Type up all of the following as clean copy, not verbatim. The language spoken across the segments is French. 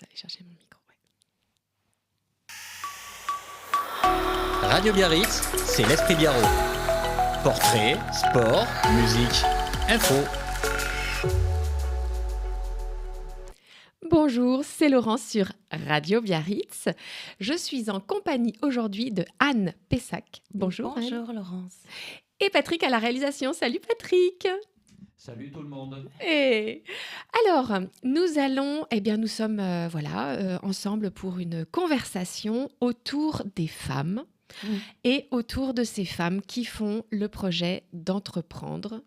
juste aller chercher mon micro. Ouais. Radio Biarritz, c'est l'Esprit Biarro. Portrait, sport, musique, info. Bonjour, c'est Laurence sur Radio Biarritz. Je suis en compagnie aujourd'hui de Anne Pessac. Bonjour Anne. Bonjour Laurence. Et Patrick à la réalisation. Salut Patrick. Salut tout le monde. Et alors, nous sommes ensemble pour une conversation autour des femmes et autour de ces femmes qui font le projet d'entreprendre,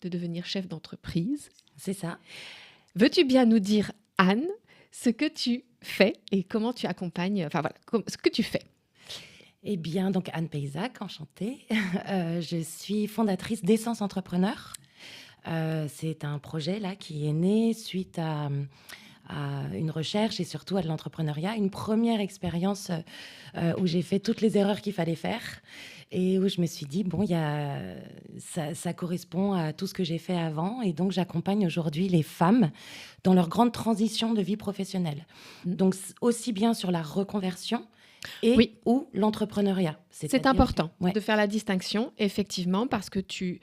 de devenir chef d'entreprise. C'est ça. Veux-tu bien nous dire, Anne, ce que tu fais et comment tu accompagnes, ce que tu fais? Eh bien, donc Anne Pessac, enchantée. Je suis fondatrice d'Essence Entrepreneur. C'est un projet là qui est né suite à une recherche et surtout à de l'entrepreneuriat. Une première expérience où j'ai fait toutes les erreurs qu'il fallait faire et où je me suis dit, ça correspond à tout ce que j'ai fait avant. Et donc, j'accompagne aujourd'hui les femmes dans leur grande transition de vie professionnelle. Donc, aussi bien sur la reconversion ou l'entrepreneuriat. C'est important de faire la distinction, effectivement, parce que tu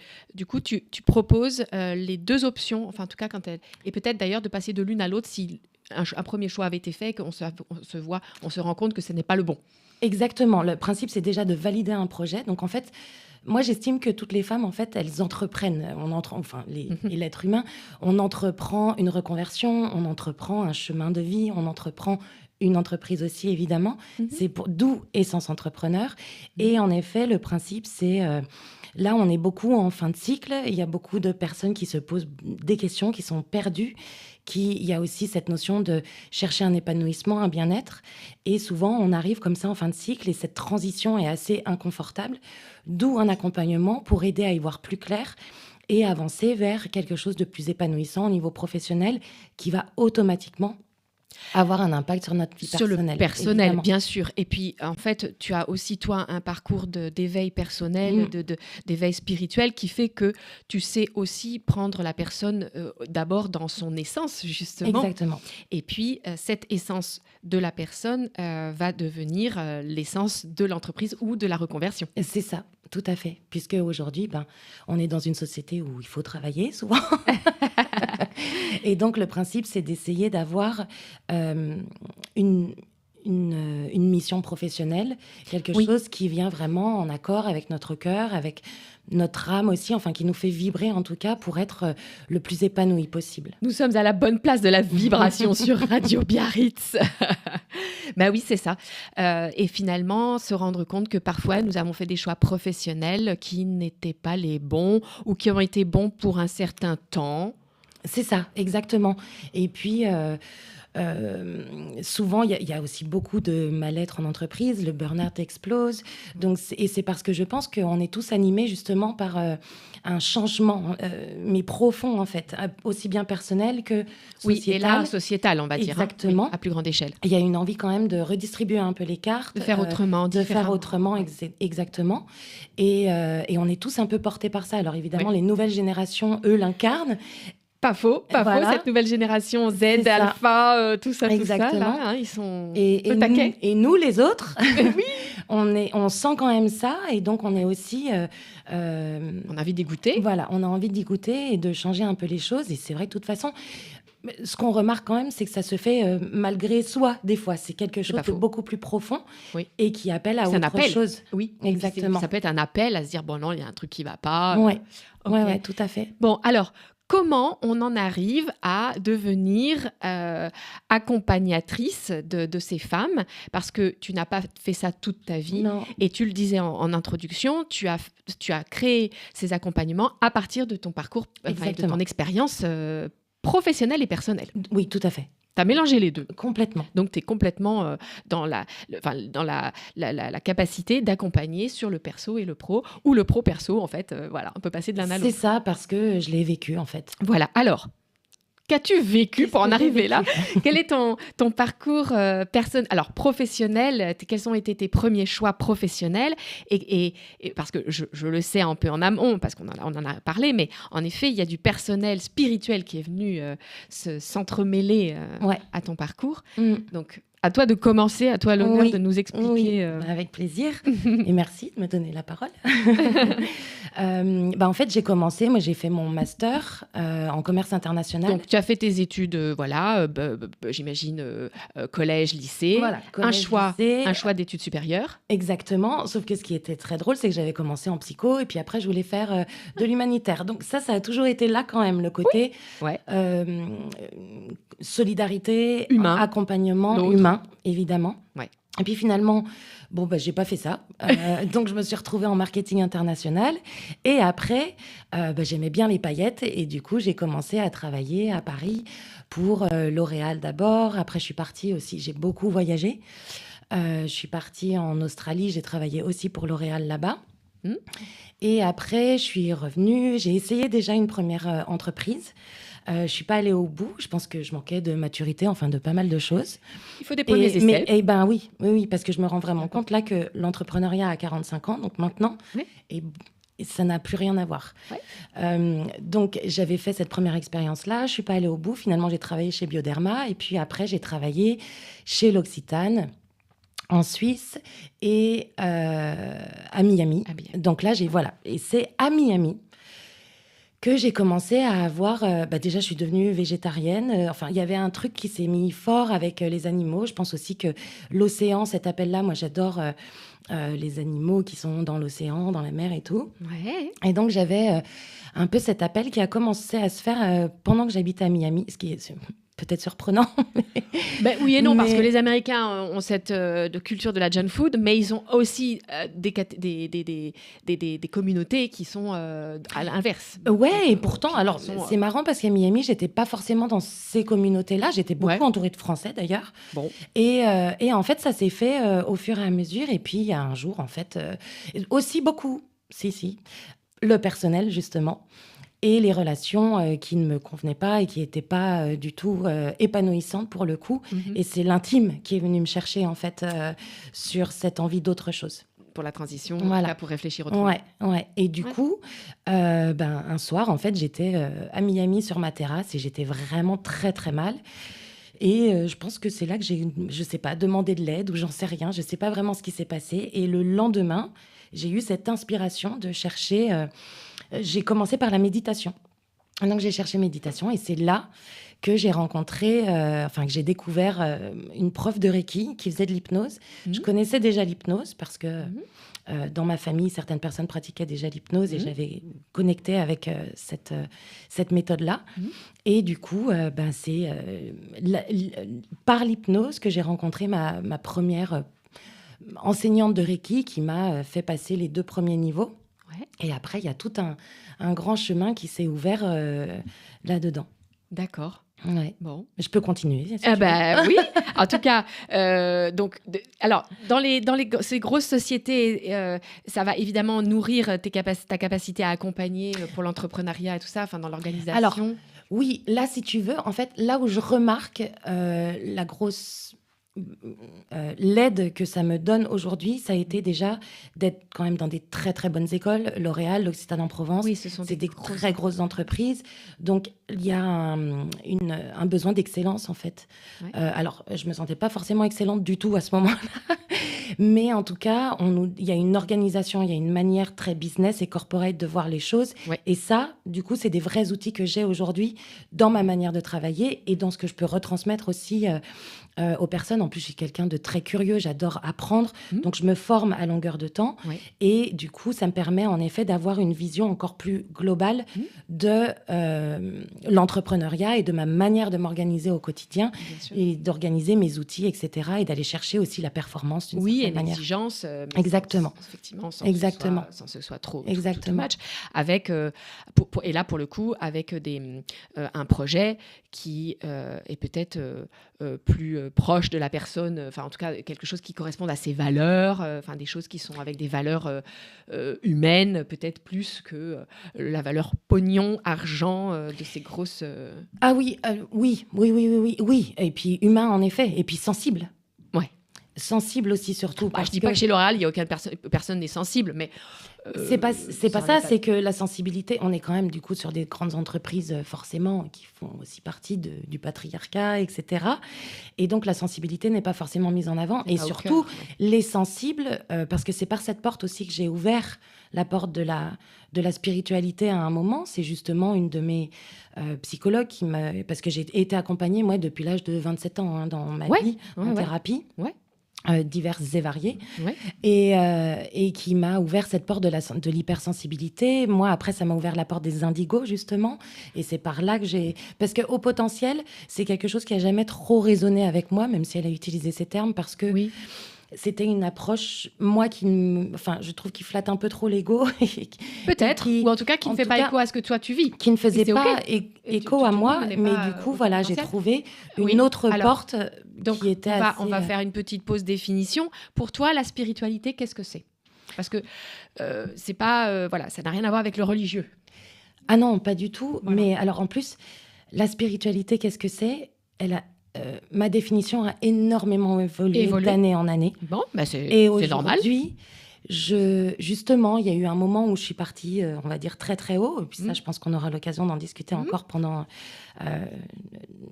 proposes les deux options, enfin en tout cas et peut-être d'ailleurs de passer de l'une à l'autre si un premier choix avait été fait, qu'on se rend compte que ce n'est pas le bon. Exactement. Le principe, c'est déjà de valider un projet. Donc en fait, moi, j'estime que toutes les femmes, en fait, elles entreprennent. Et l'être humain, on entreprend une reconversion, on entreprend un chemin de vie, on entreprend une entreprise aussi, évidemment. C'est d'où Essence Entrepreneur. Et en effet, le principe, c'est... là, on est beaucoup en fin de cycle. Il y a beaucoup de personnes qui se posent des questions, qui sont perdues. Il y a aussi cette notion de chercher un épanouissement, un bien-être. Et souvent, on arrive comme ça en fin de cycle et cette transition est assez inconfortable. D'où un accompagnement pour aider à y voir plus clair et avancer vers quelque chose de plus épanouissant au niveau professionnel qui va automatiquement avoir un impact sur notre vie personnelle. Sur le personnel, évidemment. Bien sûr. Et puis, en fait, tu as aussi, toi, un parcours d'éveil personnel, d'éveil spirituel qui fait que tu sais aussi prendre la personne d'abord dans son essence, justement. Exactement. Et puis, cette essence de la personne va devenir l'essence de l'entreprise ou de la reconversion. C'est ça, tout à fait. Puisque aujourd'hui, on est dans une société où il faut travailler souvent. Et donc, le principe, c'est d'essayer d'avoir une mission professionnelle, quelque chose qui vient vraiment en accord avec notre cœur, avec notre âme aussi, enfin, qui nous fait vibrer en tout cas pour être le plus épanoui possible. Nous sommes à la bonne place de la vibration sur Radio Biarritz. Oui, c'est ça. Et finalement, se rendre compte que parfois, nous avons fait des choix professionnels qui n'étaient pas les bons ou qui ont été bons pour un certain temps. C'est ça, exactement. Et puis, souvent, il y a aussi beaucoup de mal-être en entreprise. Le burn-out explose. Donc, c'est parce que je pense qu'on est tous animés justement par un changement, mais profond en fait, aussi bien personnel que sociétal. Oui, et là, sociétal, on va dire. Exactement. À plus grande échelle. Il y a une envie quand même de redistribuer un peu les cartes. De faire autrement. Exactement. Et on est tous un peu portés par ça. Alors évidemment, les nouvelles générations, eux, l'incarnent. Pas faux, cette nouvelle génération Z, Alpha, tout ça, là, ils sont au taquet. Et nous, les autres, on sent quand même ça, et donc on est aussi... on a envie d'y goûter. Voilà, on a envie d'y goûter et de changer un peu les choses, et c'est vrai que de toute façon... Ce qu'on remarque quand même, c'est que ça se fait malgré soi, des fois. C'est quelque chose de beaucoup plus profond et qui appelle à autre chose. Oui, exactement. Ça peut être un appel à se dire, bon non, il y a un truc qui ne va pas. Oui, tout à fait. Bon, alors... Comment on en arrive à devenir accompagnatrice de ces femmes? Parce que tu n'as pas fait ça toute ta vie. Non. Et tu le disais en introduction, tu as créé ces accompagnements à partir de ton parcours, de ton expérience professionnelle et personnelle. Oui, tout à fait. Tu as mélangé les deux. Complètement. Donc, tu es complètement dans la capacité d'accompagner sur le perso et le pro, ou le pro-perso, en fait. On peut passer de l'un à l'autre. C'est ça, parce que je l'ai vécu, en fait. Voilà. Alors, qu'as-tu vécu pour en Qu'est-ce que j'ai arriver là? vécu Quel est ton parcours alors professionnel? Quels ont été tes premiers choix professionnels? Et parce que je le sais un peu en amont, parce qu'on en a parlé, mais en effet, il y a du personnel spirituel qui est venu s'entremêler Ouais. à ton parcours. Mm. Donc, à toi de commencer, à toi l'honneur Oui. de nous expliquer. Oui, avec plaisir. Et merci de me donner la parole. En fait, j'ai commencé, moi j'ai fait mon master en commerce international. Donc, tu as fait tes études, j'imagine, collège, lycée, Voilà, collège, lycée. un choix d'études supérieures. Exactement, sauf que ce qui était très drôle, c'est que j'avais commencé en psycho et puis après je voulais faire de l'humanitaire. Donc ça a toujours été là quand même, le côté Ouais. solidarité, Humain. Accompagnement L'autre. humain, évidemment. Ouais. Et puis finalement, j'ai pas fait ça. Donc je me suis retrouvée en marketing international. Et après, j'aimais bien les paillettes et du coup j'ai commencé à travailler à Paris pour L'Oréal d'abord. Après je suis partie aussi, j'ai beaucoup voyagé. Je suis partie en Australie, j'ai travaillé aussi pour L'Oréal là-bas. Et après, je suis revenue, j'ai essayé déjà une première entreprise. Je ne suis pas allée au bout, je pense que je manquais de maturité, enfin de pas mal de choses. Il faut des premiers essais. Oui, parce que je me rends vraiment compte là que l'entrepreneuriat a 45 ans, donc maintenant, Oui. et ça n'a plus rien à voir. Ouais. Donc, j'avais fait cette première expérience-là. Je ne suis pas allée au bout. Finalement, j'ai travaillé chez Bioderma. Et puis après, j'ai travaillé chez l'Occitane, en Suisse et à Miami. Donc là, et c'est à Miami que j'ai commencé à avoir... déjà, je suis devenue végétarienne. Il y avait un truc qui s'est mis fort avec les animaux. Je pense aussi que l'océan, cet appel-là, moi, j'adore... les animaux qui sont dans l'océan, dans la mer et tout. Ouais. Et donc, j'avais un peu cet appel qui a commencé à se faire pendant que j'habitais à Miami, ce qui est peut-être surprenant. Oui et non, parce que les Américains ont cette de culture de la junk food, mais ils ont aussi des communautés qui sont à l'inverse. Ouais, et pourtant, alors c'est marrant parce qu'à Miami, j'étais pas forcément dans ces communautés-là. J'étais beaucoup entourée de Français d'ailleurs. Bon. Et en fait, ça s'est fait au fur et à mesure. Et puis, il y a un jour, en fait, aussi beaucoup, le personnel, justement. Et les relations qui ne me convenaient pas et qui n'étaient pas du tout épanouissantes pour le coup. Mm-hmm. Et c'est l'intime qui est venu me chercher, en fait, sur cette envie d'autre chose. Pour la transition, voilà. Pour réfléchir autrement. Ouais. Et du coup, un soir, en fait, j'étais à Miami sur ma terrasse et j'étais vraiment très, très mal. Et je pense que c'est là que j'ai, je sais pas, demandé de l'aide ou j'en sais rien. Je sais pas vraiment ce qui s'est passé. Et le lendemain, j'ai eu cette inspiration de chercher... j'ai commencé par la méditation. Donc, j'ai cherché méditation et c'est là que j'ai rencontré, que j'ai découvert une prof de Reiki qui faisait de l'hypnose. Mmh. Je connaissais déjà l'hypnose parce que dans ma famille, certaines personnes pratiquaient déjà l'hypnose et j'avais connecté avec cette méthode-là. Mmh. Et du coup, c'est par l'hypnose que j'ai rencontré ma première enseignante de Reiki qui m'a fait passer les 2 premiers niveaux. Ouais. Et après, il y a tout un grand chemin qui s'est ouvert là-dedans. D'accord. Ouais. Bon. Je peux continuer. Oui. En tout cas, alors dans ces grosses sociétés, ça va évidemment nourrir ta capacité à accompagner pour l'entrepreneuriat et tout ça, dans l'organisation. Alors oui, là si tu veux, en fait, là où je remarque la grosse l'aide que ça me donne aujourd'hui, ça a été déjà d'être quand même dans des très très bonnes écoles, L'Oréal, l'Occitane en Provence. Oui, c'est des très grosses entreprises. Donc il y a un besoin d'excellence en fait. Ouais. Alors je me sentais pas forcément excellente du tout à ce moment-là, mais en tout cas il y a une organisation, il y a une manière très business et corporate de voir les choses. Ouais. Et ça, du coup, c'est des vrais outils que j'ai aujourd'hui dans ma manière de travailler et dans ce que je peux retransmettre aussi aux personnes. En plus, je suis quelqu'un de très curieux, j'adore apprendre, donc je me forme à longueur de temps. Oui. Et du coup, ça me permet en effet d'avoir une vision encore plus globale de l'entrepreneuriat et de ma manière de m'organiser au quotidien et d'organiser mes outils, etc. et d'aller chercher aussi la performance d'une certaine manière. Oui, et l'exigence. Exactement. Effectivement, sans que ce soit trop match. Avec, et là, pour le coup, avec un projet qui est peut-être plus proche de la personne, enfin en tout cas quelque chose qui corresponde à ses valeurs, enfin des choses qui sont avec des valeurs humaines, peut-être plus que la valeur pognon, argent de ces grosses... Ah oui, oui. Et puis humain, en effet. Et puis sensible. Ouais. Sensible aussi, surtout. Bah, je dis pas que chez L'Oréal, il y a aucune personne n'est sensible, mais c'est pas ça. C'est que la sensibilité, on est quand même du coup sur des grandes entreprises forcément qui font aussi partie du patriarcat, etc. Et donc la sensibilité n'est pas forcément mise en avant. Et surtout les sensibles, parce que c'est par cette porte aussi que j'ai ouvert la porte de la spiritualité à un moment. C'est justement une de mes psychologues qui m'a, parce que j'ai été accompagnée moi depuis l'âge de 27 ans dans ma vie en thérapie. Ouais. Diverses et variées, et qui m'a ouvert cette porte de l'hypersensibilité. Moi, après, ça m'a ouvert la porte des indigos, justement, et c'est par là que j'ai... Parce que Haut Potentiel, c'est quelque chose qui n'a jamais trop résonné avec moi, même si elle a utilisé ces termes, parce que c'était une approche, moi, je trouve qu'il flatte un peu trop l'ego. Peut-être, ou en tout cas qui ne fait pas écho à ce que toi tu vis. Qui ne faisait pas écho à moi, mais du coup, voilà, j'ai trouvé une autre porte donc, qui était on va faire une petite pause définition. Pour toi, la spiritualité, qu'est-ce que c'est ? Parce que c'est pas... ça n'a rien à voir avec le religieux. Ah non, pas du tout. Voilà. Mais alors, en plus, la spiritualité, qu'est-ce que c'est ? Ma définition a énormément évolué d'année en année. Bon, c'est normal. Aujourd'hui, justement, il y a eu un moment où je suis partie, on va dire, très, très haut. Et puis ça, je pense qu'on aura l'occasion d'en discuter encore pendant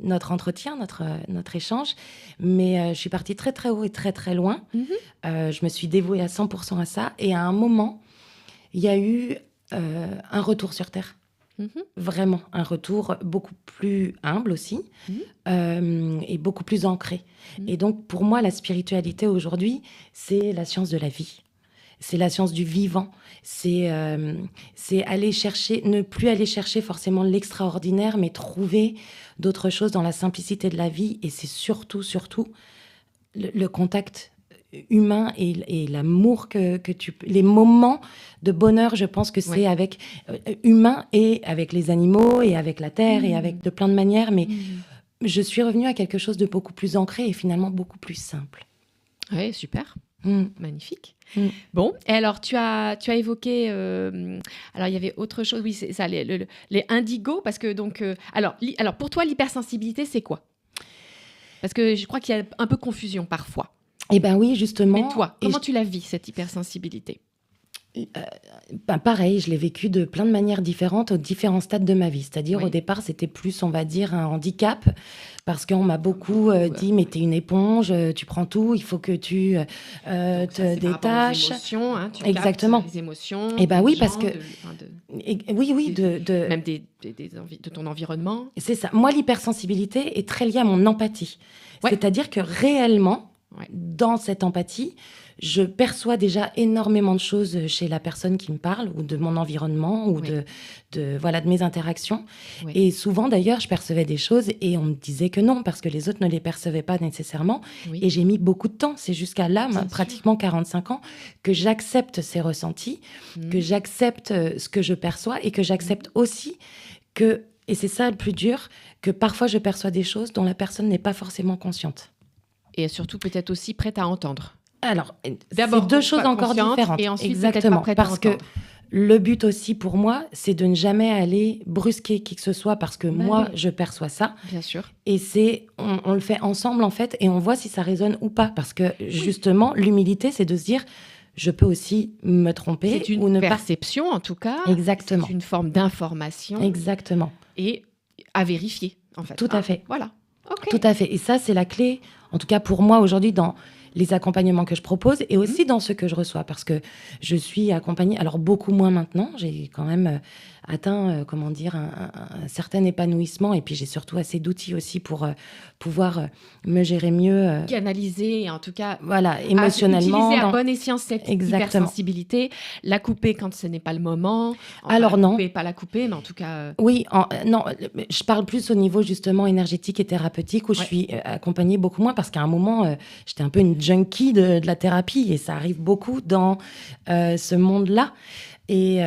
notre entretien, notre échange. Mais je suis partie très, très haut et très, très loin. Je me suis dévouée à 100% à ça. Et à un moment, il y a eu un retour sur Terre. Vraiment, un retour beaucoup plus humble aussi et beaucoup plus ancré. Et donc, pour moi, la spiritualité aujourd'hui, c'est la science de la vie. C'est la science du vivant. C'est aller chercher, ne plus aller chercher forcément l'extraordinaire, mais trouver d'autres choses dans la simplicité de la vie. Et c'est surtout le contact humain et l'amour que les moments de bonheur, je pense que c'est avec humain et avec les animaux et avec la terre et avec de plein de manières, mais je suis revenue à quelque chose de beaucoup plus ancré et finalement beaucoup plus simple. Oui, super. Magnifique. Bon, et alors tu as évoqué, alors il y avait autre chose, oui, c'est ça, les indigos, parce que donc, alors pour toi l'hypersensibilité c'est quoi ? Parce que je crois qu'il y a un peu confusion parfois. Eh bien oui, justement. Mais toi, comment tu la vis, cette hypersensibilité ? Pareil, je l'ai vécu de plein de manières différentes aux différents stades de ma vie. C'est-à-dire, au départ, c'était plus, on va dire, un handicap, parce qu'on m'a beaucoup dit, mais t'es une éponge, tu prends tout, il faut que tu te détaches. Les émotions, hein, tu exactement. Les émotions. Eh bien oui, parce que... Oui, même de ton environnement. C'est ça. Moi, l'hypersensibilité est très liée à mon empathie. C'est-à-dire que réellement, dans cette empathie, je perçois déjà énormément de choses chez la personne qui me parle, ou de mon environnement, ou de mes interactions. Oui. Et souvent, d'ailleurs, je percevais des choses et on me disait que non, parce que les autres ne les percevaient pas nécessairement. Oui. Et j'ai mis beaucoup de temps. C'est jusqu'à là, pratiquement 45 ans, que j'accepte ces ressentis, que j'accepte ce que je perçois et que j'accepte aussi que, et c'est ça le plus dur, que parfois je perçois des choses dont la personne n'est pas forcément consciente. Et surtout peut-être aussi prête à entendre. Alors, d'abord, c'est deux choses encore différentes. Et ensuite, exactement, pas parce que le but aussi pour moi, c'est de ne jamais aller brusquer qui que ce soit, parce que je perçois ça. Bien sûr. Et on le fait ensemble en fait, et on voit si ça résonne ou pas, parce que justement, l'humilité, c'est de se dire, je peux aussi me tromper. C'est une ou ne perception en tout cas. Exactement. C'est une forme d'information. Exactement. Et à vérifier en fait. Tout à fait. Voilà. Okay. Tout à fait. Et ça, c'est la clé, en tout cas pour moi aujourd'hui, dans les accompagnements que je propose et aussi dans ceux que je reçois, parce que je suis accompagnée, alors beaucoup moins maintenant, j'ai quand même atteint, un certain épanouissement, et puis j'ai surtout assez d'outils aussi pour pouvoir me gérer mieux. Canaliser, et en tout cas, émotionnellement. Utiliser à bon escient cette hypersensibilité, la couper quand ce n'est pas le moment. Alors non. Pas la couper, mais en tout cas... Oui, non, je parle plus au niveau justement énergétique et thérapeutique, où je suis accompagnée beaucoup moins, parce qu'à un moment, j'étais un peu une junkie de la thérapie, et ça arrive beaucoup dans ce monde-là. Et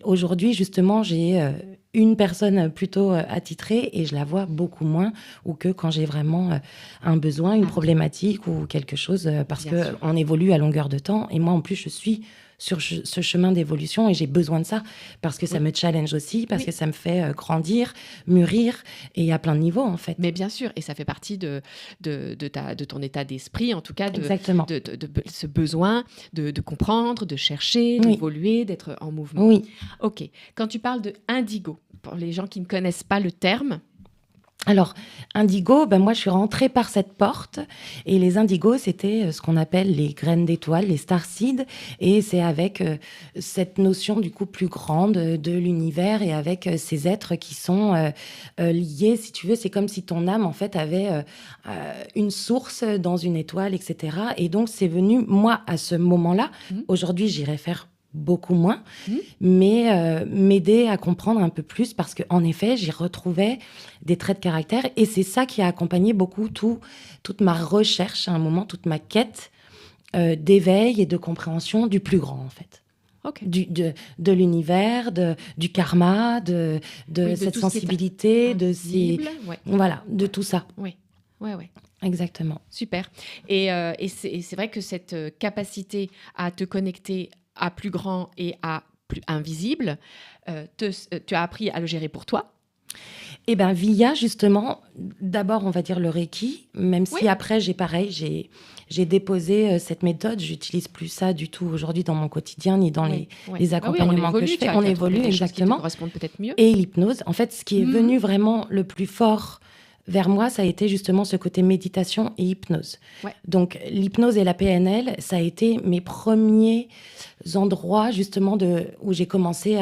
aujourd'hui, justement, j'ai une personne plutôt attitrée et je la vois beaucoup moins, ou que quand j'ai vraiment un besoin, une problématique ou quelque chose, parce qu'on évolue à longueur de temps. Et moi, en plus, je suis sur ce chemin d'évolution et j'ai besoin de ça parce que ça me challenge aussi, parce que ça me fait grandir, mûrir et à plein de niveaux en fait. Mais bien sûr, et ça fait partie de ton état d'esprit, en tout cas, de ce besoin de comprendre, de chercher, d'évoluer, d'être en mouvement. Oui. Ok, quand tu parles de indigo, pour les gens qui ne connaissent pas le terme... Alors, indigo, moi, je suis rentrée par cette porte. Et les indigos, c'était ce qu'on appelle les graines d'étoiles, les starseeds. Et c'est avec cette notion, du coup, plus grande de l'univers et avec ces êtres qui sont liés, si tu veux. C'est comme si ton âme, en fait, avait une source dans une étoile, etc. Et donc, c'est venu, moi, à ce moment-là. Aujourd'hui, j'irai faire beaucoup moins, mais m'aider à comprendre un peu plus parce qu'en effet, j'y retrouvais des traits de caractère et c'est ça qui a accompagné beaucoup toute ma recherche à un moment, toute ma quête d'éveil et de compréhension du plus grand en fait. Okay. De l'univers, du karma, de cette sensibilité, de ces... Voilà, de tout ça. Oui. Ouais. Exactement. Super. Et c'est vrai que cette capacité à te connecter à plus grand et à plus invisible, tu as appris à le gérer pour toi? Eh bien, via justement, d'abord, on va dire le Reiki, même si après, j'ai déposé cette méthode. J'utilise plus ça du tout aujourd'hui dans mon quotidien, ni dans les accompagnements que je fais. On évolue, exactement. Qui te correspondent peut-être mieux. Et l'hypnose. En fait, ce qui est venu vraiment le plus fort vers moi, ça a été justement ce côté méditation et hypnose. Donc, l'hypnose et la PNL, ça a été mes premiers endroits justement où j'ai commencé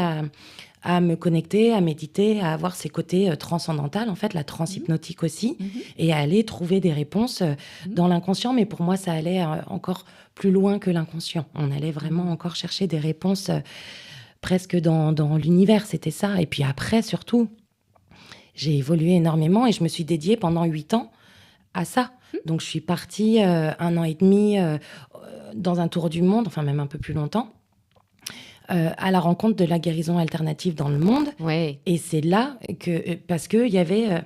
à me connecter, à méditer, à avoir ces côtés transcendantaux, en fait, la transhypnotique aussi, et à aller trouver des réponses dans l'inconscient. Mais pour moi, ça allait encore plus loin que l'inconscient. On allait vraiment encore chercher des réponses presque dans l'univers, c'était ça. Et puis après, surtout, j'ai évolué énormément et je me suis dédiée pendant 8 ans à ça. Donc, je suis partie 1 an et demi dans un tour du monde, enfin même un peu plus longtemps, à la rencontre de la guérison alternative dans le monde. Et c'est là parce qu'il y avait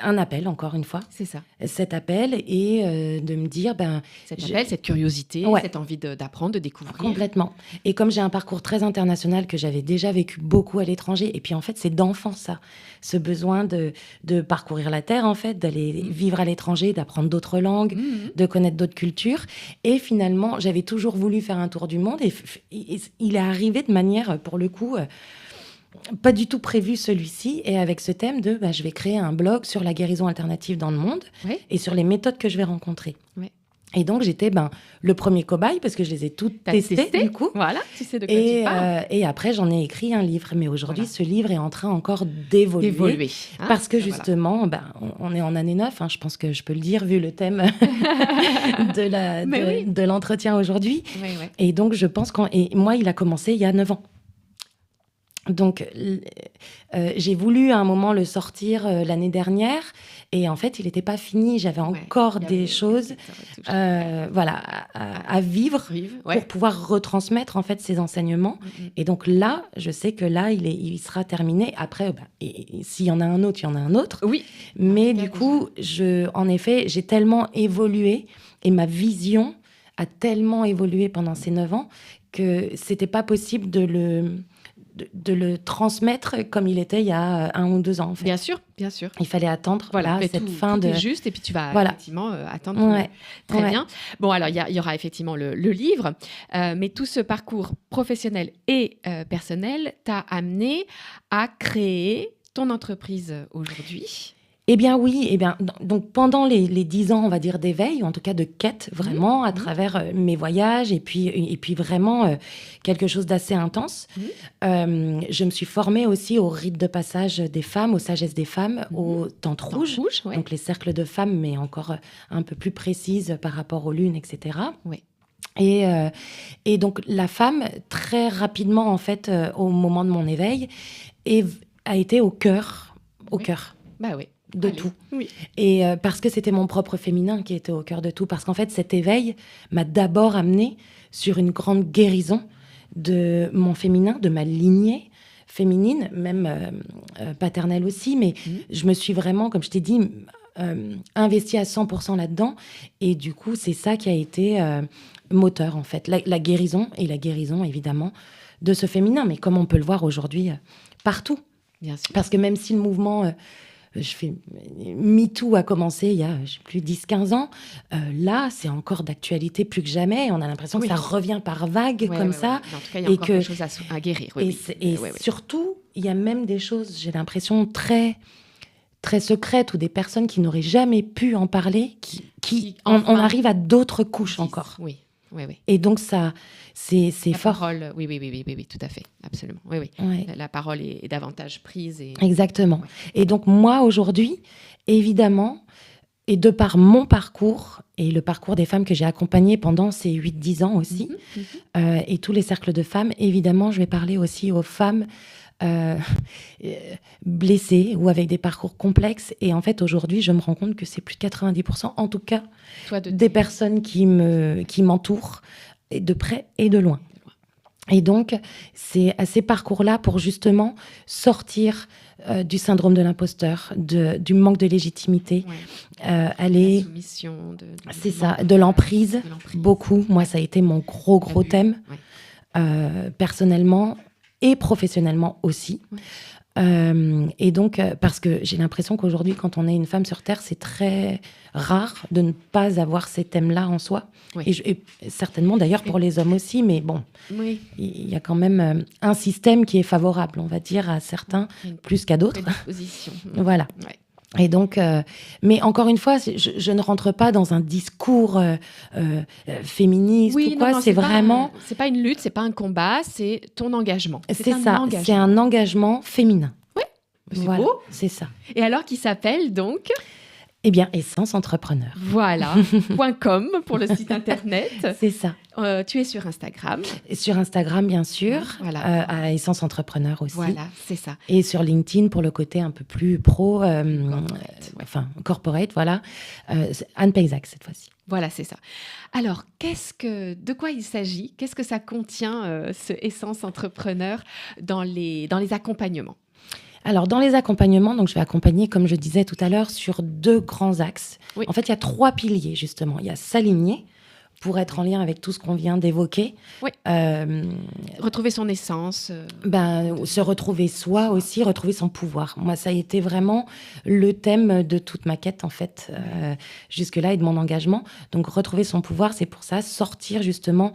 un appel, encore une fois. C'est ça. Cet appel et de me dire... cette curiosité, cette envie d'apprendre, de découvrir. Complètement. Et comme j'ai un parcours très international, que j'avais déjà vécu beaucoup à l'étranger, et puis en fait, c'est d'enfant, ça. Ce besoin de parcourir la Terre, en fait, d'aller vivre à l'étranger, d'apprendre d'autres langues, de connaître d'autres cultures. Et finalement, j'avais toujours voulu faire un tour du monde. Et il est arrivé de manière, pour le coup... pas du tout prévu celui-ci, et avec ce thème de je vais créer un blog sur la guérison alternative dans le monde et sur les méthodes que je vais rencontrer. Et donc j'étais le premier cobaye parce que je les ai toutes testées du coup. Voilà, tu sais de quoi tu parles. Et après j'en ai écrit un livre, mais aujourd'hui ce livre est en train encore d'évoluer parce que justement on est en année 9, je pense que je peux le dire vu le thème de l'entretien aujourd'hui. Et donc je pense et moi il a commencé il y a 9 ans. Donc, j'ai voulu à un moment le sortir l'année dernière et en fait, il n'était pas fini. J'avais encore des choses à vivre pour pouvoir retransmettre en fait ces enseignements. Et donc là, je sais que là, il sera terminé. Après, s'il y en a un autre, il y en a un autre. Oui. Mais du coup, en effet, j'ai tellement évolué et ma vision a tellement évolué pendant ces 9 ans que c'était pas possible de le transmettre comme il était il y a 1 ou 2 ans. En fait. Bien sûr, bien sûr. Il fallait attendre cette fin tout est juste, et puis tu vas effectivement attendre. Très bien. Bon, alors, il y aura effectivement le livre, mais tout ce parcours professionnel et personnel t'a amené à créer ton entreprise aujourd'hui. Eh bien oui, donc pendant les 10 ans, on va dire, d'éveil, ou en tout cas de quête, vraiment, à travers mes voyages, et puis vraiment quelque chose d'assez intense, je me suis formée aussi au rite de passage des femmes, aux sagesses des femmes, au Tantre rouge, donc les cercles de femmes, mais encore un peu plus précises par rapport aux lunes, etc. Et donc la femme, très rapidement, en fait, au moment de mon éveil, a été au cœur. De tout. Et parce que c'était mon propre féminin qui était au cœur de tout. Parce qu'en fait, cet éveil m'a d'abord amenée sur une grande guérison de mon féminin, de ma lignée féminine, même paternelle aussi, mais je me suis vraiment, comme je t'ai dit, investie à 100% là-dedans. Et du coup, c'est ça qui a été moteur, en fait. La guérison, et la guérison, évidemment, de ce féminin, mais comme on peut le voir aujourd'hui partout. Bien sûr. Parce que même si le mouvement... MeToo a commencé il y a, je sais plus, 10-15 ans. Là, c'est encore d'actualité plus que jamais. On a l'impression que ça revient par vagues comme ça. En tout cas, il y a encore quelque chose à guérir. Surtout, il y a même des choses, j'ai l'impression, très, très secrètes ou des personnes qui n'auraient jamais pu en parler, on arrive à d'autres couches encore. Oui. Et donc, ça, c'est fort. Parole, oui, tout à fait, absolument. Oui. Ouais. La parole est davantage prise. Exactement. Ouais. Et donc, moi, aujourd'hui, évidemment, et de par mon parcours et le parcours des femmes que j'ai accompagnées pendant ces 8-10 ans aussi, et tous les cercles de femmes, évidemment, je vais parler aussi aux femmes blessées ou avec des parcours complexes. Et en fait, aujourd'hui, je me rends compte que c'est plus de 90%, en tout cas, des personnes qui m'entourent, de près et de loin. Et donc, c'est à ces parcours-là pour justement sortir du syndrome de l'imposteur, du manque de légitimité, aller... La soumission. C'est ça, de l'emprise, beaucoup. Moi, ça a été mon gros thème, personnellement et professionnellement aussi. Et donc, parce que j'ai l'impression qu'aujourd'hui, quand on est une femme sur Terre, c'est très rare de ne pas avoir ces thèmes-là en soi. Et certainement d'ailleurs pour les hommes aussi, mais bon, il y a quand même un système qui est favorable, on va dire, à certains plus qu'à d'autres. Voilà. Et donc, mais encore une fois, je ne rentre pas dans un discours féministe ou quoi. C'est vraiment. C'est pas une lutte, c'est pas un combat, c'est ton engagement. C'est ça. C'est un engagement féminin. Oui. C'est beau. C'est ça. Et alors, qui s'appelle donc? Eh bien, Essence Entrepreneur. Voilà. .com pour le site internet. C'est ça. Tu es sur Instagram. Sur Instagram, bien sûr. Voilà. À Essence Entrepreneur aussi. Voilà, c'est ça. Et sur LinkedIn pour le côté un peu plus pro, corporate, voilà. Anne Paysac cette fois-ci. Voilà, c'est ça. Alors, de quoi il s'agit? Qu'est-ce que ça contient, ce Essence Entrepreneur dans les accompagnements? Alors, dans les accompagnements, donc je vais accompagner, comme je disais tout à l'heure, sur 2 grands axes. Oui. En fait, il y a 3 piliers, justement. Il y a s'aligner, pour être en lien avec tout ce qu'on vient d'évoquer. Oui. Retrouver son essence. Se retrouver soi aussi, retrouver son pouvoir. Moi, ça a été vraiment le thème de toute ma quête, en fait, jusque-là, et de mon engagement. Donc, retrouver son pouvoir, c'est pour ça, sortir, justement...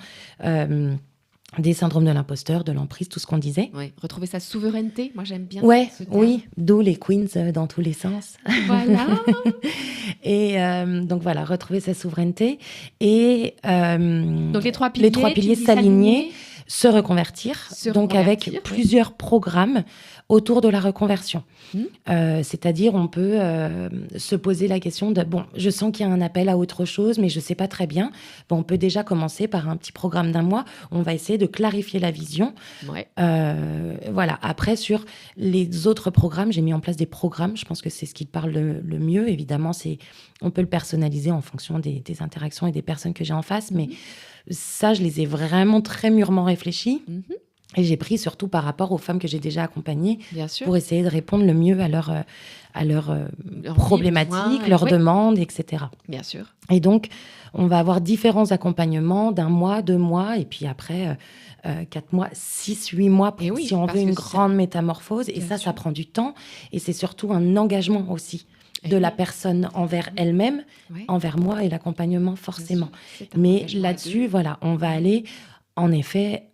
des syndromes de l'imposteur, de l'emprise, tout ce qu'on disait. Oui, retrouver sa souveraineté, moi j'aime bien ce terme. Oui, d'où les queens dans tous les sens. Voilà. Et donc voilà, retrouver sa souveraineté. Et donc les 3 piliers, s'aligner, se reconvertir, donc avec plusieurs programmes autour de la reconversion. C'est-à-dire, on peut se poser la question de, je sens qu'il y a un appel à autre chose, mais je ne sais pas très bien. On peut déjà commencer par un petit programme d'1 mois. On va essayer de clarifier la vision. Ouais. Voilà. Après, sur les autres programmes, j'ai mis en place des programmes. Je pense que c'est ce qui parle le mieux. Évidemment, on peut le personnaliser en fonction des interactions et des personnes que j'ai en face, mais ça, je les ai vraiment très mûrement réfléchis. Et j'ai pris surtout par rapport aux femmes que j'ai déjà accompagnées pour essayer de répondre le mieux à leurs problématiques, leurs demandes, etc. Bien sûr. Et donc, on va avoir différents accompagnements d'1 mois, 2 mois, et puis après 4 mois, 6, 8 mois, si on veut une grande métamorphose. Et ça prend du temps. Et c'est surtout un engagement aussi de la personne envers elle-même, envers moi et l'accompagnement forcément. Mais là-dessus, voilà, on va aller... En effet,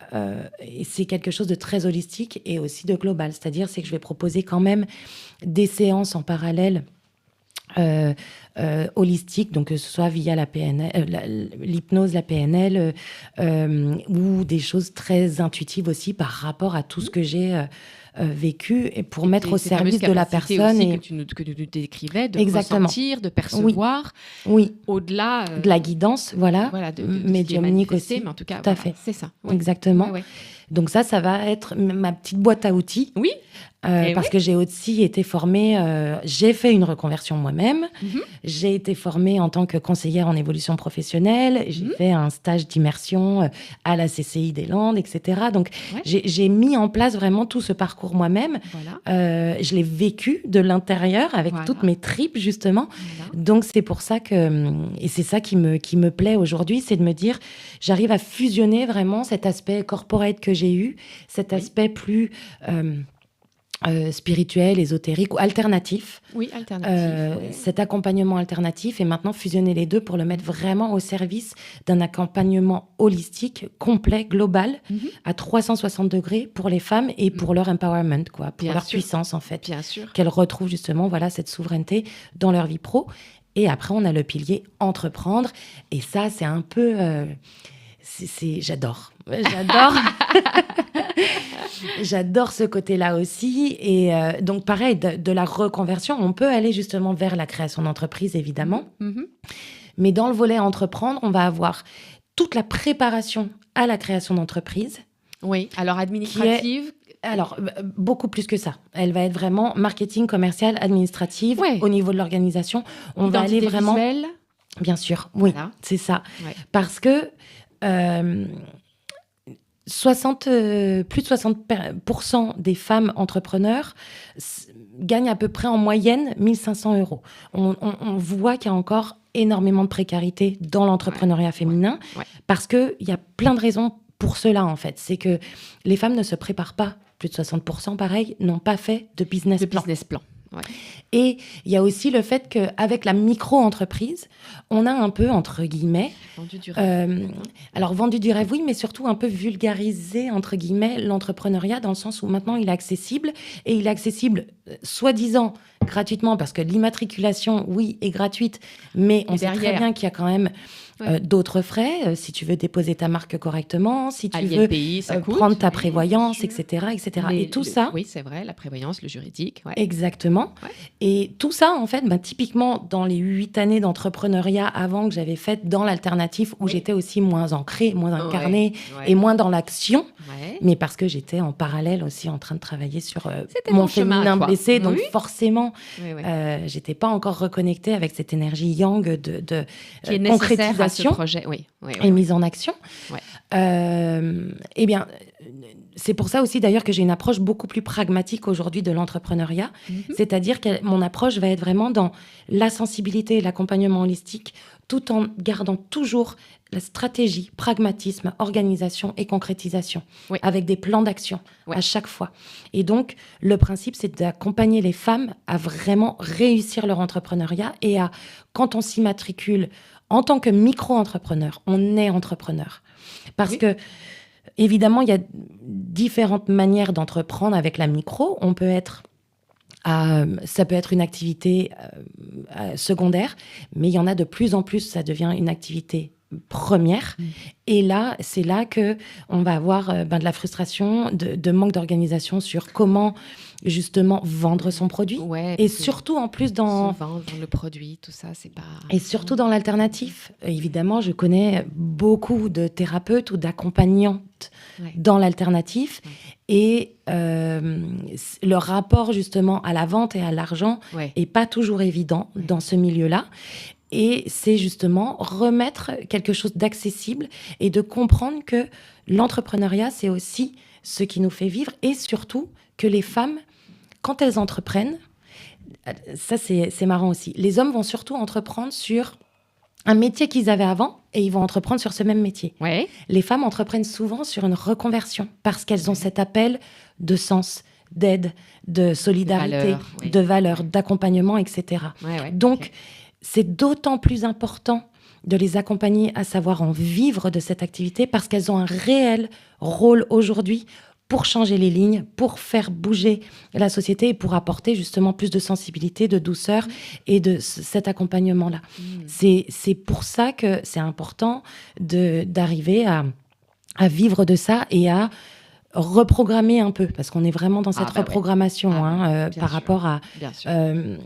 c'est quelque chose de très holistique et aussi de global. C'est-à-dire, c'est que je vais proposer quand même des séances en parallèle holistiques, donc que ce soit via la PNL, l'hypnose, la PNL, ou des choses très intuitives aussi par rapport à tout ce que j'ai vécu et pour mettre au service de la personne. Et que tu décrivais, de ressentir, de percevoir, au-delà de la guidance, voilà, de médiumnique aussi. Mais en tout cas, tout à fait. C'est ça. Exactement. Donc ça va être ma petite boîte à outils. Oui. Parce que j'ai aussi été formée, j'ai fait une reconversion moi-même, j'ai été formée en tant que conseillère en évolution professionnelle, j'ai fait un stage d'immersion à la CCI des Landes, etc. Donc j'ai mis en place vraiment tout ce parcours moi-même. Voilà. Je l'ai vécu de l'intérieur avec toutes mes tripes, justement. Voilà. Donc c'est pour ça que, et c'est ça qui me plaît aujourd'hui, c'est de me dire, j'arrive à fusionner vraiment cet aspect corporate que j'ai eu, cet aspect plus... spirituel, ésotérique ou alternatif. Oui, alternatif. Cet accompagnement alternatif et maintenant fusionner les deux pour le mettre vraiment au service d'un accompagnement holistique, complet, global, à 360 degrés pour les femmes et pour leur empowerment, quoi, pour leur puissance en fait. Bien sûr. Qu'elles retrouvent justement cette souveraineté dans leur vie pro. Et après, on a le pilier entreprendre. Et ça, c'est un peu... J'adore. J'adore ce côté-là aussi. Et donc, pareil, de la reconversion, on peut aller justement vers la création d'entreprise, évidemment. Mais dans le volet entreprendre, on va avoir toute la préparation à la création d'entreprise. Oui, alors administrative. Alors, beaucoup plus que ça. Elle va être vraiment marketing, commercial, administrative. Au niveau de l'organisation, on va aller vraiment... Visuelle. Bien sûr, oui, c'est ça. Ouais. Parce que... plus de 60% des femmes entrepreneurs gagnent à peu près en moyenne 1 500 €. On voit qu'il y a encore énormément de précarité dans l'entrepreneuriat féminin parce qu'il y a plein de raisons pour cela, en fait. C'est que les femmes ne se préparent pas. Plus de 60%, pareil, n'ont pas fait de business plan. Ouais. Et il y a aussi le fait qu'avec la micro-entreprise, on a un peu, entre guillemets... Vendu du rêve. Alors, vendu du rêve, oui, mais surtout un peu vulgarisé, entre guillemets, l'entrepreneuriat, dans le sens où maintenant, il est accessible. Et il est accessible, soi-disant, gratuitement, parce que l'immatriculation, oui, est gratuite, mais on sait très bien qu'il y a quand même... d'autres frais, si tu veux déposer ta marque correctement, si tu veux pays, ça coûte, prendre ta prévoyance, etc. Et tout ça... Oui, c'est vrai, la prévoyance, le juridique. Ouais. Exactement. Ouais. Et tout ça, en fait, typiquement, dans les 8 années d'entrepreneuriat avant que j'avais faites dans l'alternatif, où j'étais aussi moins ancrée, moins incarnée et moins dans l'action, mais parce que j'étais en parallèle aussi en train de travailler sur mon féminin blessé, donc forcément, j'étais pas encore reconnectée avec cette énergie yang de qui est concrétisation. Ce projet, et mise en action. Eh bien, c'est pour ça aussi d'ailleurs que j'ai une approche beaucoup plus pragmatique aujourd'hui de l'entrepreneuriat. C'est-à-dire que mon approche va être vraiment dans la sensibilité et l'accompagnement holistique, tout en gardant toujours la stratégie, pragmatisme, organisation et concrétisation, avec des plans d'action à chaque fois. Et donc, le principe, c'est d'accompagner les femmes à vraiment réussir leur entrepreneuriat et à, quand on s'immatricule en tant que micro-entrepreneur, on est entrepreneur. Parce que, évidemment, il y a différentes manières d'entreprendre avec la micro. On peut être... ça peut être une activité secondaire, mais il y en a de plus en plus, ça devient une activité première. Et là, c'est là qu'on va avoir de la frustration, de manque d'organisation sur comment justement vendre son produit. Et surtout en plus dans... Vendre le produit, tout ça, c'est pas... Et surtout dans l'alternatif. Évidemment, je connais beaucoup de thérapeutes ou d'accompagnantes dans l'alternatif. Et leur rapport justement à la vente et à l'argent est pas toujours évident dans ce milieu-là. Et c'est justement remettre quelque chose d'accessible et de comprendre que l'entrepreneuriat, c'est aussi ce qui nous fait vivre et surtout que les femmes, quand elles entreprennent, ça c'est marrant aussi, les hommes vont surtout entreprendre sur un métier qu'ils avaient avant et ils vont entreprendre sur ce même métier. Les femmes entreprennent souvent sur une reconversion parce qu'elles ont cet appel de sens, d'aide, de solidarité, de valeur, d'accompagnement, etc. Donc, c'est d'autant plus important de les accompagner à savoir en vivre de cette activité parce qu'elles ont un réel rôle aujourd'hui pour changer les lignes, pour faire bouger la société et pour apporter justement plus de sensibilité, de douceur et de cet accompagnement-là. C'est pour ça que c'est important d'arriver à vivre de ça et à reprogrammer un peu, parce qu'on est vraiment dans cette Ah, bah ouais. reprogrammation Bien par sûr. rapport à... Bien sûr. Et je là,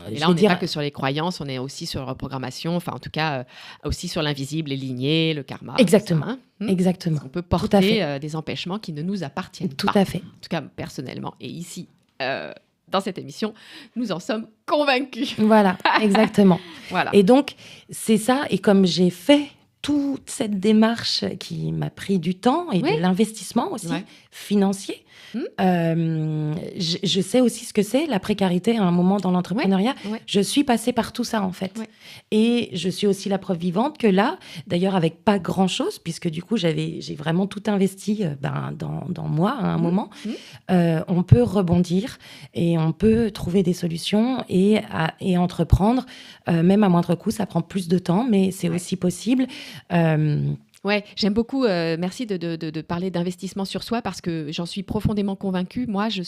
vais on n'est dire, pas que sur les croyances, on est aussi sur la reprogrammation, enfin en tout cas aussi sur l'invisible, les lignées, le karma. Exactement. Tout ça, hein. Exactement. Parce qu'on peut Tout à porter fait. des empêchements qui ne nous appartiennent Tout pas. à fait. En tout cas, personnellement. Et ici, dans cette émission, nous en sommes convaincus. Voilà, exactement. Voilà. Et donc, c'est ça. Et comme j'ai fait toute cette démarche qui m'a pris du temps et Oui. de l'investissement aussi Ouais. financier, je sais aussi ce que c'est la précarité à un moment dans l'entrepreneuriat. Ouais. Je suis passée par tout ça en fait. Ouais. Et je suis aussi la preuve vivante que là, d'ailleurs avec pas grand-chose, puisque du coup j'ai vraiment tout investi dans moi à un moment, on peut rebondir et on peut trouver des solutions et entreprendre, même à moindre coût. Ça prend plus de temps, mais c'est aussi possible. Ouais, j'aime beaucoup, merci de parler d'investissement sur soi parce que j'en suis profondément convaincue. Moi, je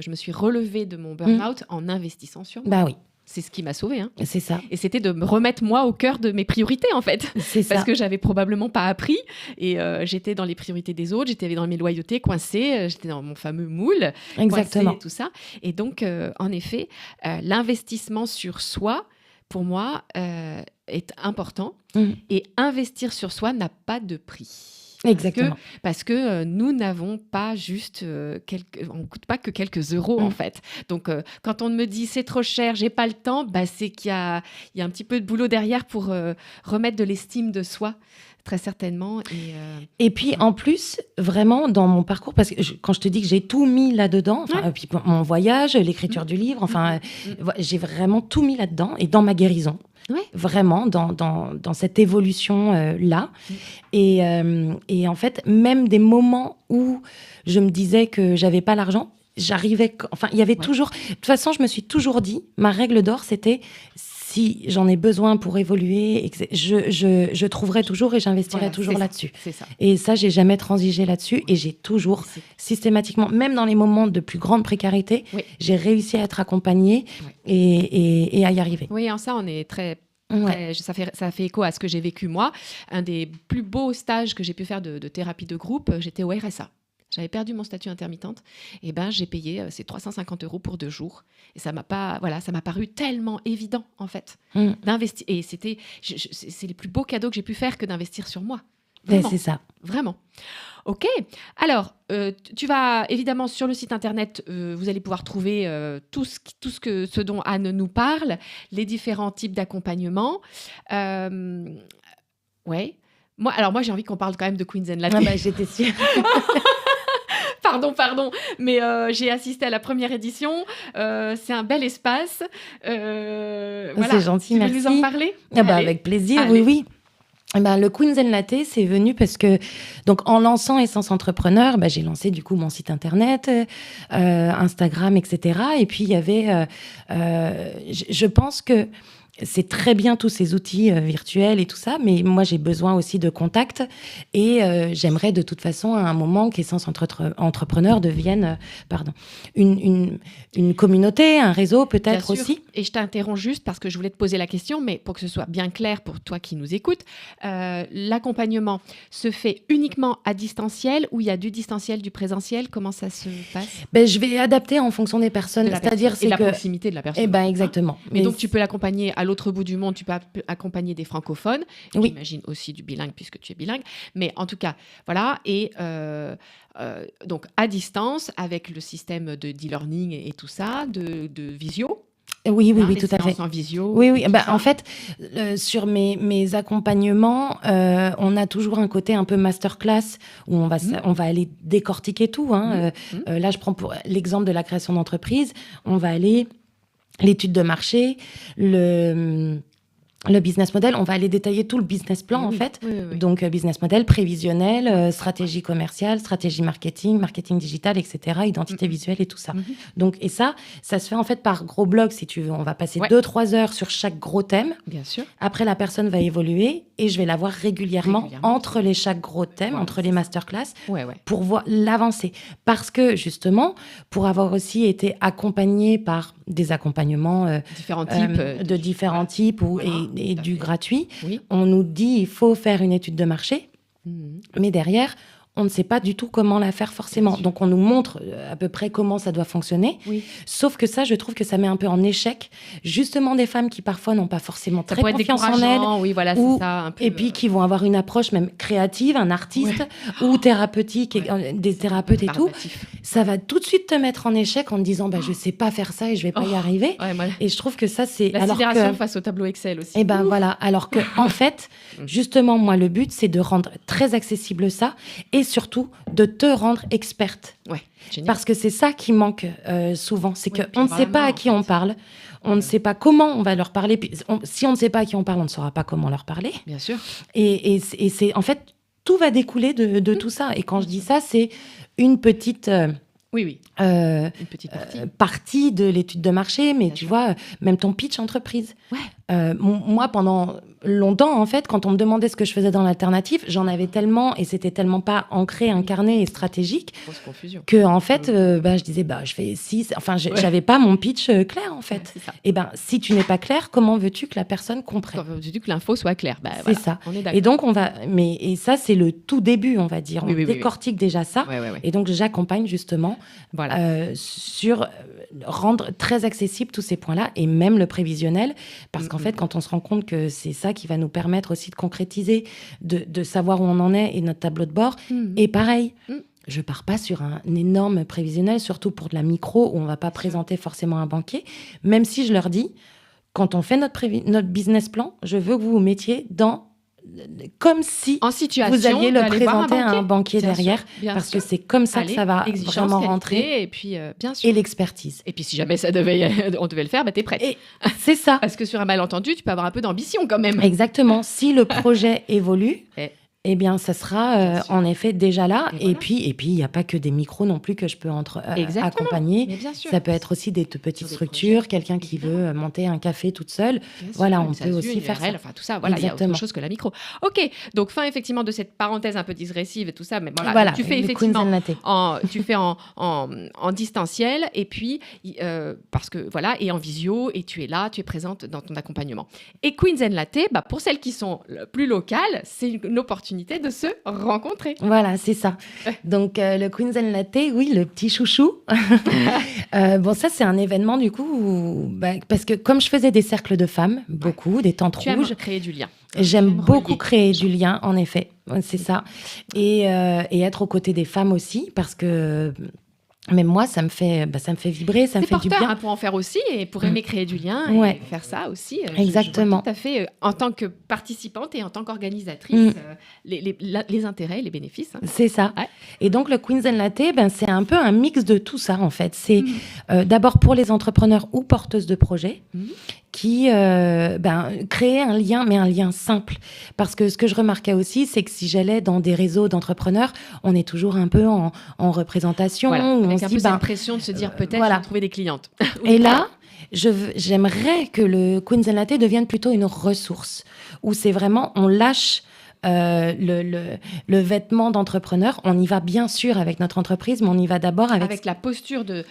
me suis relevée de mon burn-out en investissant sur moi. Bah oui, C'est ce qui m'a sauvée. Hein. c'est ça. Et c'était de me remettre moi au cœur de mes priorités en fait. C'est ça. Parce que j'avais probablement pas appris et j'étais dans les priorités des autres, j'étais dans mes loyautés, coincée, j'étais dans mon fameux moule, Exactement. coincée et tout ça. Et donc, en effet, l'investissement sur soi, pour moi, est important. Et investir sur soi n'a pas de prix. Exactement. Parce que nous n'avons pas juste on ne coûte pas que quelques euros en fait. Donc quand on me dit c'est trop cher, j'ai pas le temps, c'est qu'il y a un petit peu de boulot derrière pour remettre de l'estime de soi. Très certainement. Et puis, en plus, vraiment, dans mon parcours, parce que quand je te dis que j'ai tout mis là-dedans, puis mon voyage, l'écriture du livre, j'ai vraiment tout mis là-dedans et dans ma guérison. Ouais. Vraiment, dans cette évolution-là. Et en fait, même des moments où je me disais que j'avais pas l'argent, j'arrivais... Enfin, il y avait toujours... De toute façon, je me suis toujours dit, ma règle d'or, c'était... Si j'en ai besoin pour évoluer, je trouverai toujours et j'investirai toujours là-dessus. C'est ça. Et ça, j'ai jamais transigé là-dessus et j'ai toujours systématiquement, même dans les moments de plus grande précarité, j'ai réussi à être accompagnée et à y arriver. Oui, en ça, on est très... Ça fait écho à ce que j'ai vécu moi. Un des plus beaux stages que j'ai pu faire de thérapie de groupe, j'étais au RSA. J'avais perdu mon statut intermittente. Et j'ai payé ces 350 € pour 2 jours. Et ça m'a paru tellement évident, en fait, d'investir. Et c'est les plus beaux cadeaux que j'ai pu faire que d'investir sur moi. Vraiment. C'est ça. Vraiment. OK. Alors, tu vas évidemment sur le site internet, vous allez pouvoir trouver ce dont Anne nous parle, les différents types d'accompagnement. Ouais. Moi, j'ai envie qu'on parle quand même de Queens and Latte. J'étais sûre. Pardon, mais j'ai assisté à la première édition. C'est un bel espace. Voilà. C'est gentil, merci. Tu veux nous en parler ? Avec plaisir, Allez. oui. Le Queens and Latte, c'est venu parce que, donc, en lançant Essence Entrepreneur, j'ai lancé du coup mon site internet, Instagram, etc. Et puis, il y avait, je pense que c'est très bien tous ces outils virtuels et tout ça, mais moi, j'ai besoin aussi de contact et j'aimerais de toute façon, à un moment, qu'Essence Entrepreneur devienne une communauté, un réseau peut-être aussi. Et je t'interromps juste parce que je voulais te poser la question, mais pour que ce soit bien clair pour toi qui nous écoutes, l'accompagnement se fait uniquement à distanciel ou il y a du distanciel, du présentiel ? Comment ça se passe ? Je vais adapter en fonction des personnes, c'est-à-dire c'est la proximité de la personne. Exactement. Mais donc tu peux l'accompagner à l'autre bout du monde, tu peux accompagner des francophones, j'imagine aussi du bilingue puisque tu es bilingue, mais en tout cas, voilà, et donc à distance avec le système de d'e-learning et tout ça, de visio. Oui, tout à fait. En visio. Oui. En fait, sur mes accompagnements, on a toujours un côté un peu masterclass où on va aller décortiquer tout. Là, je prends pour l'exemple de la création d'entreprise. On va aller l'étude de marché, le business model, on va aller détailler tout le business plan en fait. Oui. Donc business model, prévisionnel, stratégie commerciale, stratégie marketing digital, etc., identité visuelle et tout ça. Donc, et ça se fait en fait par gros blocs si tu veux. On va passer 2-3 heures sur chaque gros thème. Bien sûr. Après, la personne va évoluer et je vais la voir régulièrement. Entre chaque gros thème, entre les masterclass, pour voir l'avancée. Parce que justement, pour avoir aussi été accompagnée par des accompagnements de différents types et du gratuit, on nous dit il faut faire une étude de marché, mais derrière, on ne sait pas du tout comment la faire forcément. Donc, on nous montre à peu près comment ça doit fonctionner. Oui. Sauf que ça, je trouve que ça met un peu en échec justement des femmes qui parfois n'ont pas forcément Ça très pourrait être confiance en elles. décourageant, oui, voilà, ou- c'est ça. Un peu, Et puis qui vont avoir une approche même créative, un artiste ou thérapeutique, des thérapeutes et tout. barbatif. Ça va tout de suite te mettre en échec en te disant je sais pas faire ça et je vais pas y arriver. Ouais, moi, Et je trouve que ça c'est la alors sidération que face au tableau Excel aussi. et ben voilà, alors que en fait, justement moi le but c'est de rendre très accessible ça et surtout de te rendre experte. Ouais, génial. Parce que c'est ça qui manque souvent, c'est Oui, puis qu'on ne avoir sait la pas main, à en qui fait. on parle, on ne sait pas comment on va leur parler. Puis si on ne sait pas à qui on parle, on ne saura pas comment leur parler. Bien sûr. Et c'est en fait tout va découler de tout ça. Et quand je dis ça, c'est une petite Oui. euh, Une petite partie. partie de l'étude de marché, mais Bien tu sûr. vois, même ton pitch entreprise. Ouais. Moi, pendant longtemps, en fait, quand on me demandait ce que je faisais dans l'alternative, j'en avais tellement, et c'était tellement pas ancré, incarné et stratégique, Grosse confusion. que en fait, je disais, je fais 6. Enfin, j'avais pas mon pitch clair, en fait. Ouais, c'est ça. Et si tu n'es pas clair, comment veux-tu que la personne comprenne? Quand tu dis que l'info soit claire. Bah, C'est voilà, ça. On est d'accord. Et donc, et ça, c'est le tout début, on va dire. Oui, On oui, oui, décortique déjà ça. Ouais. Et donc, j'accompagne justement Voilà. sur rendre très accessible tous ces points-là et même le prévisionnel. Parce qu'en Mhm. fait, quand on se rend compte que c'est ça qui va nous permettre aussi de concrétiser, de savoir où on en est et notre tableau de bord. Mhm. Et pareil, Mhm. je pars pas sur un énorme prévisionnel, surtout pour de la micro où on va pas présenter forcément un banquier. Même si je leur dis, quand on fait notre business plan, je veux que vous vous mettiez comme si En situation, vous alliez le d'aller voir présenter à un banquier Bien derrière, sûr, bien parce sûr. que c'est comme ça Allez, que ça va exigence, vraiment qualité, rentrer. Et puis, bien sûr. Et l'expertise. Et puis, si jamais on devait le faire, t'es prête. Et c'est ça. Parce que sur un malentendu, tu peux avoir un peu d'ambition quand même. Exactement. Si le projet évolue, Eh. bien, ça sera Bien sûr. en effet déjà là. Et Et voilà. puis, il n'y a pas que des micros non plus que je peux Exactement. accompagner. Mais bien sûr. Ça peut être aussi des petites Sur des structures, projets, quelqu'un qui évidemment. veut monter un café toute seule. Bien sûr, Voilà, on une peut SASU, aussi une faire URL, ça. enfin tout ça, voilà, il y a Exactement. autre chose que la micro. Ok, donc fin effectivement de cette parenthèse un peu digressive et tout ça, mais voilà, Voilà, donc tu fais le effectivement Queens and Latte. tu fais en distanciel et puis parce que voilà et en visio et tu es là, tu es présente dans ton accompagnement. Et Queens and Latte, pour celles qui sont plus locales, c'est une opportunité de se rencontrer. Voilà, c'est ça. Donc, le Queens and Latte, oui, le petit chouchou. Ça, c'est un événement, du coup, parce que comme je faisais des cercles de femmes, beaucoup, des tentes Tu aimes rouges, créer du lien. j'aime J'aime beaucoup relier. créer du lien, en effet. C'est ça. Et être aux côtés des femmes aussi, parce que même moi, ça me fait vibrer, ça me C'est fait du porteur bien. pour en faire aussi et pour aimer créer du lien Ouais. et faire ça aussi. Exactement. Je vois tout à fait, en tant que participante et en tant qu'organisatrice, les intérêts, les bénéfices. Hein. C'est ça. Ouais. Et donc, le Queens and Latte, c'est un peu un mix de tout ça, en fait. C'est d'abord pour les entrepreneurs ou porteuses de projets qui créer un lien, mais un lien simple. Parce que ce que je remarquais aussi, c'est que si j'allais dans des réseaux d'entrepreneurs, on est toujours un peu en représentation. Voilà, Où on avec se un dit, peu cette pression de se dire peut-être voilà. je vais trouver des clientes. Et là, j'aimerais que le Queens and Latte devienne plutôt une ressource, où c'est vraiment, on lâche le vêtement d'entrepreneur. On y va bien sûr avec notre entreprise, mais on y va d'abord avec la posture de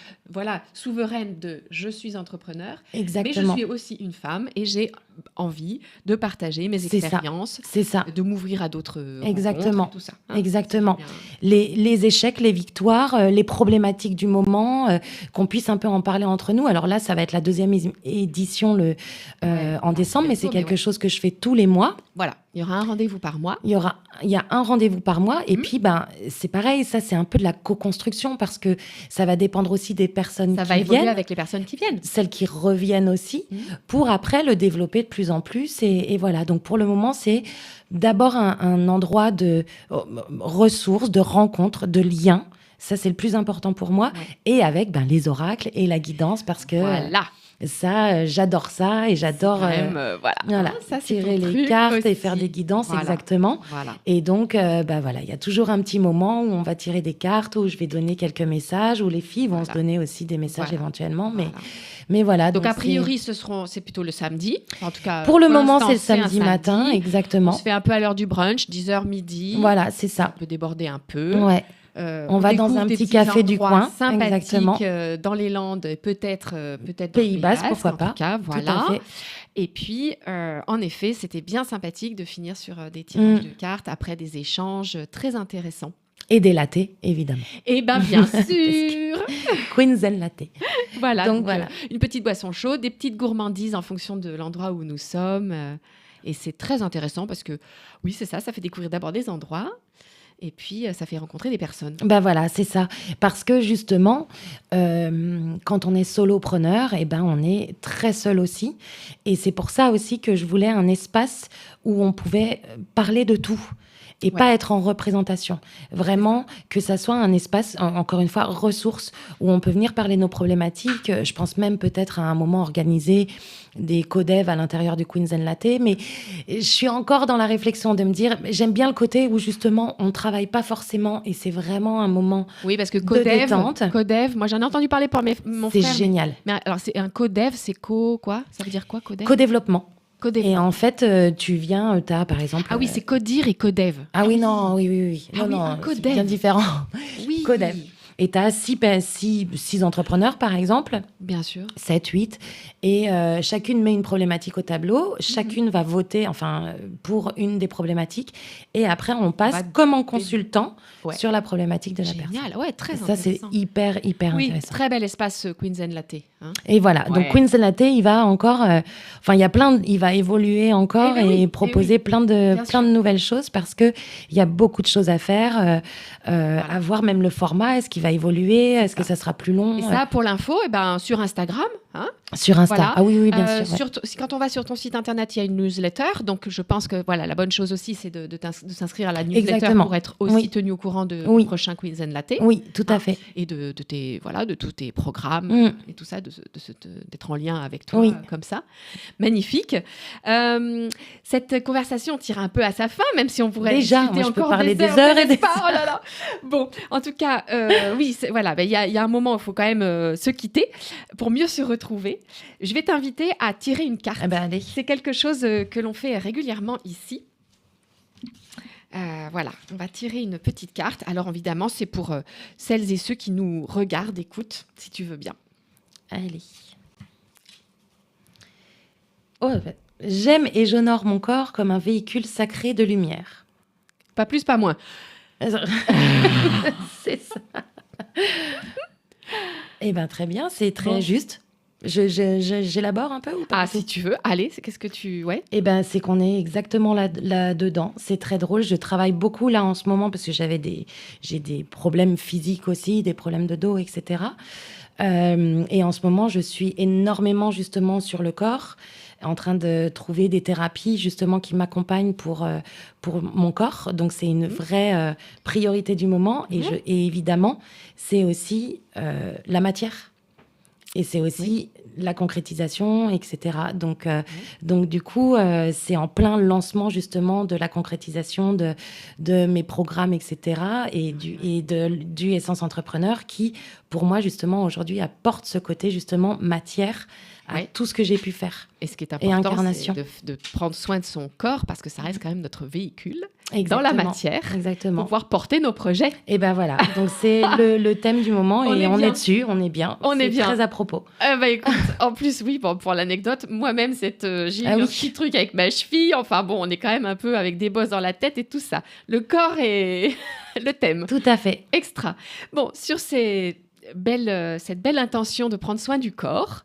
souveraine de je suis entrepreneur, Exactement. mais je suis aussi une femme et j'ai envie de partager mes C'est ça. expériences, C'est ça. de m'ouvrir à d'autres Exactement. rencontres, tout ça. hein. Exactement. C'est bien. Les échecs, les victoires, les problématiques du moment, qu'on puisse un peu en parler entre nous. Alors là, ça va être la deuxième édition en décembre, mais c'est bientôt, mais quelque chose que je fais tous les mois. Voilà, il y aura un rendez-vous par mois. Il y a un rendez-vous par mois. Et puis, c'est pareil, ça, c'est un peu de la co-construction parce que ça va dépendre aussi des personnes Ça qui va évoluer viennent, avec les personnes qui viennent. celles qui reviennent aussi, pour après le développer de plus en plus. Et voilà, donc pour le moment, c'est d'abord un endroit de ressources, de rencontres, de liens. Ça, c'est le plus important pour moi. Ouais. Et avec les oracles et la guidance parce que Voilà. ça, j'adore ça et j'adore Voilà. hein, Ça, c'est tirer ton les truc cartes et aussi. faire des guidances, Voilà. exactement. Voilà. Et donc, il y a toujours un petit moment où on va tirer des cartes, où je vais donner quelques messages, où les filles vont se donner aussi des messages Voilà. éventuellement. Voilà. Mais voilà. Donc, a c'est- priori, c'est plutôt le samedi. En tout cas, Pour le moment, l'instant, c'est le un samedi matin, On exactement. se fait un peu à l'heure du brunch, 10h midi. Voilà, c'est Ça ça. peut déborder un peu. Ouais. On va dans découvre un des petit petits café du endroits coin, sympathiques, exactement. dans les Landes, peut-être Pays Basque, Basque, pourquoi en pas. tout cas, Tout voilà. à fait. Et puis, en effet, c'était bien sympathique de finir sur des tirages de cartes après des échanges très intéressants. Et des lattés, évidemment. Eh bien, bien sûr. Queen Zen Latte. Voilà, Donc, donc, voilà. une petite boisson chaude, des petites gourmandises en fonction de l'endroit où nous sommes. Et c'est très intéressant parce que, oui, c'est ça, ça fait découvrir d'abord des endroits et puis ça fait rencontrer des personnes. Ben voilà, c'est ça. Parce que justement, quand on est solopreneur, eh ben, on est très seul aussi. Et c'est pour ça aussi que je voulais un espace où on pouvait parler de tout. Et pas être en représentation. Vraiment, que ça soit un espace, encore une fois, ressources, où on peut venir parler de nos problématiques. Je pense même peut-être à un moment organiser des co-dev à l'intérieur du Queen Zen Latte. Mais je suis encore dans la réflexion de me dire, j'aime bien le côté où justement, on ne travaille pas forcément et c'est vraiment un moment Oui, parce que de détente. co-dev, moi j'en ai entendu parler par mon C'est frère. génial. Mais alors, c'est un co-dev, c'est quoi? Ça veut dire quoi, co-dev? Co-développement. Co-dev. Et en fait, tu viens, tu as par exemple... Ah oui, c'est codir et co-dev. Ah oui, non, oui. Ah Non, oui, non, un c'est co-dev. bien différent. Oui. Co-dev. Et tu as 6 entrepreneurs, par exemple, Bien sûr. 7, 8, et chacune met une problématique au tableau, chacune va voter pour une des problématiques, et après on passe comme en consultant sur la problématique de la personne. Génial, ouais, très Et ça, c'est intéressant. hyper Oui, intéressant. très bel espace Queen Zen Latte. Hein. Et voilà, donc Queen Zen Latte, il va encore, il va évoluer encore et proposer plein de nouvelles choses parce que il y a beaucoup de choses à faire, à voir même le format, est-ce qu'il va évoluer, est-ce que ça sera plus long. Et ça, pour l'info, sur Instagram. Hein, sur Insta. Voilà. Ah oui, bien sûr. Quand on va sur ton site internet, il y a une newsletter. Donc, je pense que la bonne chose aussi, c'est de s'inscrire à la newsletter. Exactement. Pour être aussi tenu au courant du prochain Queen Zen Latte. Oui, tout à fait. Et de tous tes programmes et tout ça, d'être en lien avec toi comme ça. Magnifique. Cette conversation tire un peu à sa fin, même si on pourrait discuter encore parler des heures et des heures. Oh là là. Bon, en tout cas, oui, il y a un moment où il faut quand même se quitter pour mieux se retrouver. Je vais t'inviter à tirer une carte. Allez. C'est quelque chose que l'on fait régulièrement ici. Voilà, on va tirer une petite carte. Alors évidemment, c'est pour celles et ceux qui nous regardent, écoutent, si tu veux bien. Allez. J'aime et j'honore mon corps comme un véhicule sacré de lumière. Pas plus, pas moins. C'est ça. Eh bien, très bien, c'est très juste. J'élabore un peu ou pas? Ah, si tu veux. Allez, qu'est-ce que tu... Ouais. Eh bien, c'est qu'on est exactement là-dedans. C'est très drôle. Je travaille beaucoup là en ce moment parce que j'ai des problèmes physiques aussi, des problèmes de dos, etc. Et en ce moment, je suis énormément justement sur le corps, en train de trouver des thérapies justement qui m'accompagnent pour mon corps. Donc, c'est une vraie priorité du moment. Et évidemment, c'est aussi la matière. Et c'est aussi la concrétisation, etc. Donc du coup, c'est en plein lancement justement de la concrétisation de mes programmes, etc. Et du Essence Entrepreneur qui, pour moi, justement, aujourd'hui, apporte ce côté justement matière à tout ce que j'ai pu faire. Et ce qui est important, c'est de prendre soin de son corps parce que ça reste quand même notre véhicule dans la matière pour pouvoir porter nos projets. Et ben voilà, donc c'est le thème du moment et on est dessus, on est bien. C'est très à propos. Écoute, en plus, oui, pour l'anecdote, moi-même, j'ai eu un petit truc avec ma cheville. Enfin bon, on est quand même un peu avec des bosses dans la tête et tout ça. Le corps est le thème. Tout à fait. Extra. Bon, sur cette belle intention de prendre soin du corps,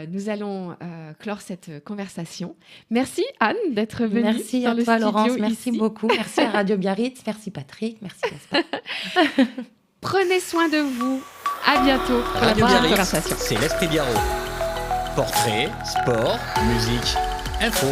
nous allons clore cette conversation. Merci Anne d'être venue. Merci à toi Laurence, merci beaucoup. Merci à Radio Biarritz, merci Patrick, merci Gaspard. Prenez soin de vous. À bientôt pour Radio la prochaine Biarritz, conversation. c'est l'Esprit Biarrot. Portrait, sport, musique, info.